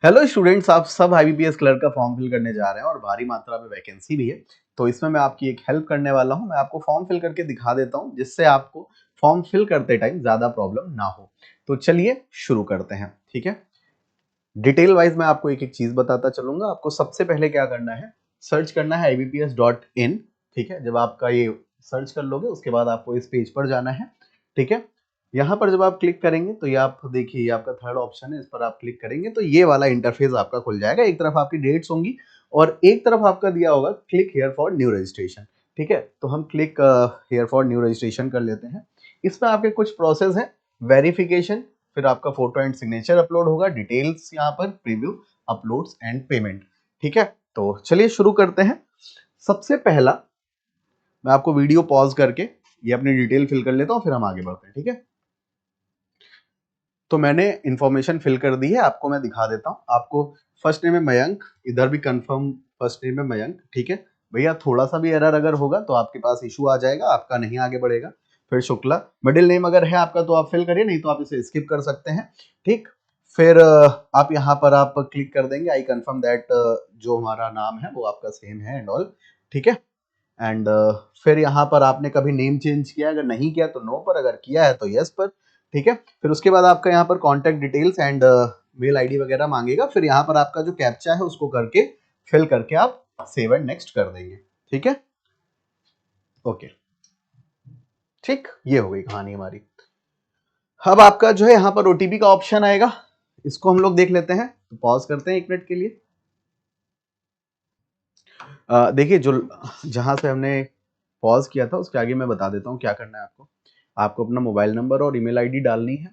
Hello students, आप सब IBPS clerk का फॉर्म फिल करने जा रहे हैं और भारी मात्रा में वैकेंसी भी है। तो इसमें मैं आपकी एक हेल्प करने वाला हूं। मैं आपको फॉर्म फिल करके दिखा देता हूं जिससे आपको फॉर्म फिल करते टाइम ज्यादा प्रॉब्लम ना हो। तो चलिए शुरू करते हैं। ठीक है, डिटेल वाइज मैं आपको एक एक चीज बताता चलूंगा। आपको सबसे पहले क्या करना है, सर्च करना है ibps.in। ठीक है, जब आपका ये सर्च कर लोगे उसके बाद आपको इस पेज पर जाना है। ठीक है, यहाँ पर जब आप क्लिक करेंगे तो ये आप देखिए, ये आपका थर्ड ऑप्शन है, इस पर आप क्लिक करेंगे तो ये वाला इंटरफेस आपका खुल जाएगा। एक तरफ आपकी डेट्स होंगी और एक तरफ आपका दिया होगा click here for new registration. ठीक है, तो हम click here for new registration कर लेते हैं। इसमें आपके कुछ प्रोसेस है, वेरिफिकेशन, फिर आपका फोटो एंड सिग्नेचर अपलोड होगा, डिटेल्स यहाँ पर, प्रीव्यू, अपलोड्स एंड पेमेंट। ठीक है, तो चलिए शुरू करते हैं। सबसे पहला मैं आपको वीडियो पॉज करके ये अपनी डिटेल फिल कर लेता हूँ, फिर हम आगे बढ़ते हैं। ठीक है, तो मैंने इंफॉर्मेशन फिल कर दी है, आपको मैं दिखा देता हूँ। आपको फर्स्ट नेम है मयंक, इधर भी कंफर्म फर्स्ट नेम है मयंक। ठीक है भैया, थोड़ा सा भी एरर अगर होगा तो आपके पास इशू आ जाएगा, आपका नहीं आगे बढ़ेगा। फिर शुक्ला, मिडिल नेम अगर है आपका तो आप फिल करिए, नहीं तो आप इसे स्किप कर सकते हैं। ठीक, फिर आप यहाँ पर आप क्लिक कर देंगे आई कंफर्म दैट जो हमारा नाम है वो आपका सेम है एंड ऑल। ठीक है, एंड फिर यहाँ पर आपने कभी नेम चेंज किया, अगर नहीं किया तो नो पर, अगर किया है तो यस पर। ठीक है, फिर उसके बाद आपका यहाँ पर contact details and mail ID वगैरह मांगेगा। फिर यहाँ पर आपका जो कैप्चा है उसको करके फिल करके आप सेव एंड नेक्स्ट कर देंगे। ठीक है, ओके, ठीक, ये हो गई कहानी हमारी। अब आपका जो है यहाँ पर ओटीपी का ऑप्शन आएगा, इसको हम लोग देख लेते हैं। तो पॉज करते हैं 1 मिनट के लिए। देखिए, जो जहां से हमने पॉज किया था उसके आगे मैं बता देता हूँ क्या करना है आपको। आपको अपना मोबाइल नंबर और ईमेल आईडी डालनी है।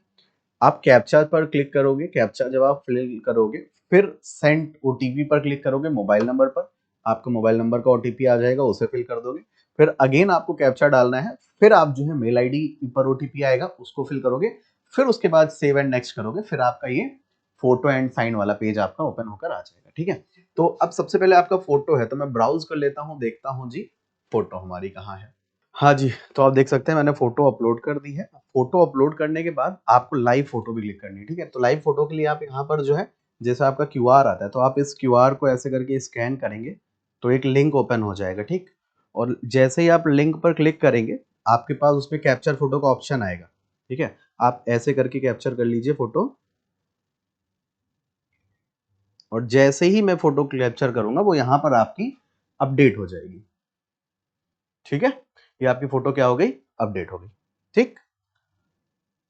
आप कैप्चा पर क्लिक करोगे, कैप्चा जब आप फिल करोगे फिर सेंड ओटीपी पर क्लिक करोगे मोबाइल नंबर पर, आपको मोबाइल नंबर का ओटीपी आ जाएगा, उसे फिल कर दोगे। फिर अगेन आपको कैप्चा डालना है, फिर आप जो है मेल आईडी पर ओटीपी आएगा उसको फिल करोगे, फिर उसके बाद सेव एंड नेक्स्ट करोगे। फिर आपका ये फोटो एंड साइन वाला पेज आपका ओपन होकर आ जाएगा। ठीक है, तो अब सबसे पहले आपका फोटो है तो मैं ब्राउज कर लेता हूँ, देखता हूँ जी फोटो हमारी कहाँ है। हाँ जी, तो आप देख सकते हैं मैंने फोटो अपलोड कर दी है। फोटो अपलोड करने के बाद आपको लाइव फोटो भी क्लिक करनी है। ठीक है, तो लाइव फोटो के लिए आप यहाँ पर जो है, जैसे आपका क्यूआर आता है तो आप इस क्यूआर को ऐसे करके स्कैन करेंगे तो एक लिंक ओपन हो जाएगा। ठीक, और जैसे ही आप लिंक पर क्लिक करेंगे आपके पास उसमें कैप्चर फोटो का ऑप्शन आएगा। ठीक है, आप ऐसे करके कैप्चर कर लीजिए फोटो, और जैसे ही मैं फोटो कैप्चर करूंगा वो यहाँ पर आपकी अपडेट हो जाएगी। ठीक है, ये आपकी फोटो क्या हो गई, अपडेट हो गई। ठीक,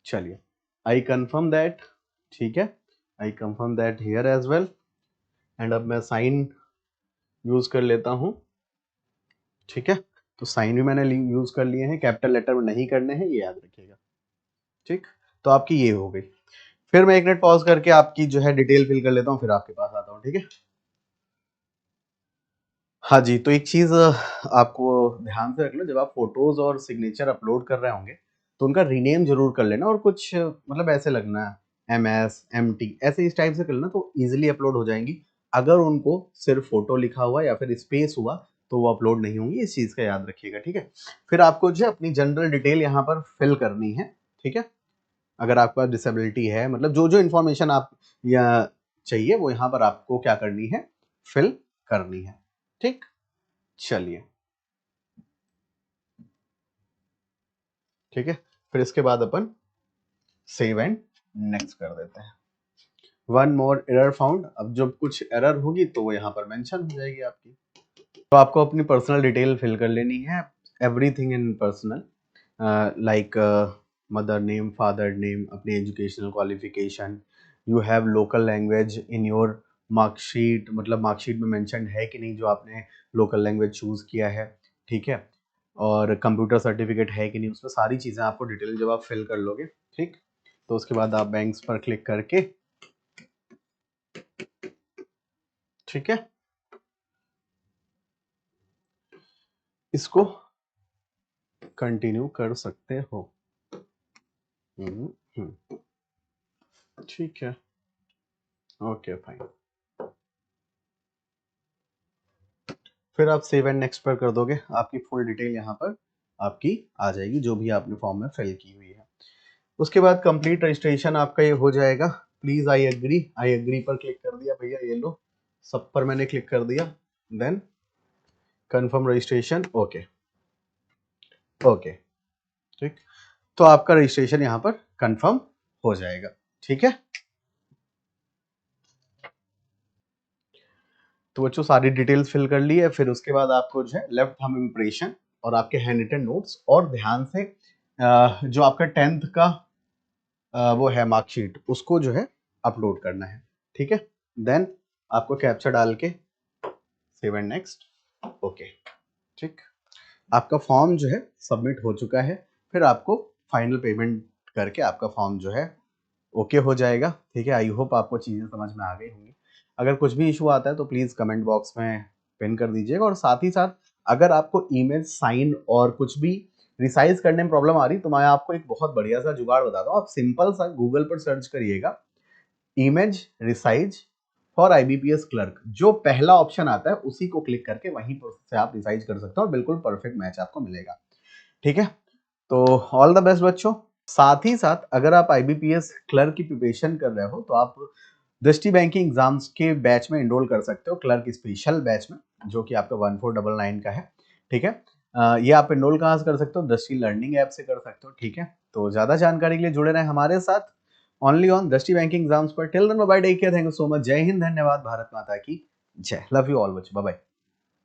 चलिए, आई कंफर्म दैट। ठीक है, I confirm that here as well. And अब मैं साइन यूज कर लेता हूं। ठीक है, तो साइन भी मैंने यूज कर लिए हैं, कैपिटल लेटर में नहीं करने हैं, ये याद रखिएगा। ठीक, तो आपकी ये हो गई। फिर मैं 1 मिनट पॉज करके आपकी जो है डिटेल फिल कर लेता हूँ, फिर आपके पास आता हूँ। ठीक है, हाँ जी, तो एक चीज आपको ध्यान से रख लो, जब आप फोटोज और सिग्नेचर अपलोड कर रहे होंगे तो उनका रीनेम जरूर कर लेना, और कुछ मतलब ऐसे लगना है MS MT, ऐसे इस टाइप से कर लेना तो इजीली अपलोड हो जाएंगी। अगर उनको सिर्फ फोटो लिखा हुआ या फिर स्पेस हुआ तो वो अपलोड नहीं होंगी, इस चीज का याद रखिएगा। ठीक है, फिर आपको जो है अपनी जनरल डिटेल यहाँ पर फिल करनी है। ठीक है, अगर आपका डिसेबिलिटी है, मतलब जो जो इन्फॉर्मेशन आप या चाहिए वो यहाँ पर आपको क्या करनी है, फिल करनी है। ठीक, चलिए, ठीक है, फिर इसके बाद अपन सेव एंड नेक्स्ट कर देते हैं। वन मोर एरर फाउंड, अब जब कुछ एरर होगी तो वो यहाँ पर मेंशन हो जाएगी आपकी। तो आपको अपनी पर्सनल डिटेल फिल कर लेनी है, everything in personal, like mother name, father name, अपनी educational qualification, you have local language in your marksheet, मतलब मार्कशीट में मेंशन है कि नहीं जो आपने लोकल लैंग्वेज चूज किया है। ठीक है, और कंप्यूटर सर्टिफिकेट है कि नहीं, उसमें सारी चीज़ें आपको डिटेल जब आप फिल कर लोगे। ठीक, तो उसके बाद आप बैंक्स पर क्लिक करके, ठीक है, इसको कंटिन्यू कर सकते हो। हम्म, हम्म, ठीक है, ओके फाइन। फिर आप सेव एंड नेक्स्ट पर कर दोगे, आपकी फुल डिटेल यहाँ पर आपकी आ जाएगी जो भी आपने फॉर्म में फिल की हुई है। उसके बाद कंप्लीट रजिस्ट्रेशन आपका ये हो जाएगा। प्लीज आई एग्री पर क्लिक कर दिया भैया, ये लो सब पर मैंने क्लिक कर दिया। Then confirm registration, okay okay, ठीक। तो आपका रजिस्ट्रेशन यहाँ पर कंफर्म हो जाएगा, ठीक है। तो बच्चों सारी डिटेल्स फिल कर ली है, फिर उसके बाद आपको जो है लेफ्ट थंब इम्प्रेशन और आपके हैंड रिटन नोट्स और ध्यान से जो आपका 10th का वो है मार्कशीट, उसको जो है अपलोड करना है, ठीक है। देन आपको कैप्चा डाल के सेव एंड नेक्स्ट, ओके, ठीक। आपका फॉर्म जो है सबमिट हो चुका है। फिर आपको फाइनल पेमेंट करके आपका फॉर्म जो है ओके हो जाएगा, ठीक है। आई होप आपको चीज़ें समझ में आ गई होंगी। अगर कुछ भी इशू आता है तो प्लीज़ कमेंट बॉक्स में पिन कर दीजिएगा, और साथ ही साथ अगर आपको इमेज साइन और कुछ भी रिसाइज करने में प्रॉब्लम आ रही तो मैं आपको एक बहुत बढ़िया सा जुगाड़ बताता हूँ। आप सिंपल सा गूगल पर सर्च करिएगा image resize for IBPS clerk, जो पहला ऑप्शन आता है उसी को क्लिक करके वहीं पर से आप रिसाइज कर सकते हो और बिल्कुल परफेक्ट मैच आपको मिलेगा, ठीक है। तो ऑल द बेस्ट बच्चों। साथ ही साथ अगर आप आईबीपीएस क्लर्क की प्रिपरेशन कर रहे हो तो आप दृष्टि बैंकिंग एग्जाम्स के बैच में एनरोल कर सकते हो, क्लर्क स्पेशल बैच में, जो कि आपका 1499 का है, ठीक है। ये आप एनरोल कहाँ से कर सकते हो? दृष्टि लर्निंग ऐप से कर सकते हो, ठीक है। तो ज्यादा जानकारी के लिए जुड़े रहें हमारे साथ only on Drishti banking exams पर। Till then bye bye, take care, thank you so much, जय हिंद, धन्यवाद, भारत माता की जय, लव यू ऑल बच्चों, बाय बाय।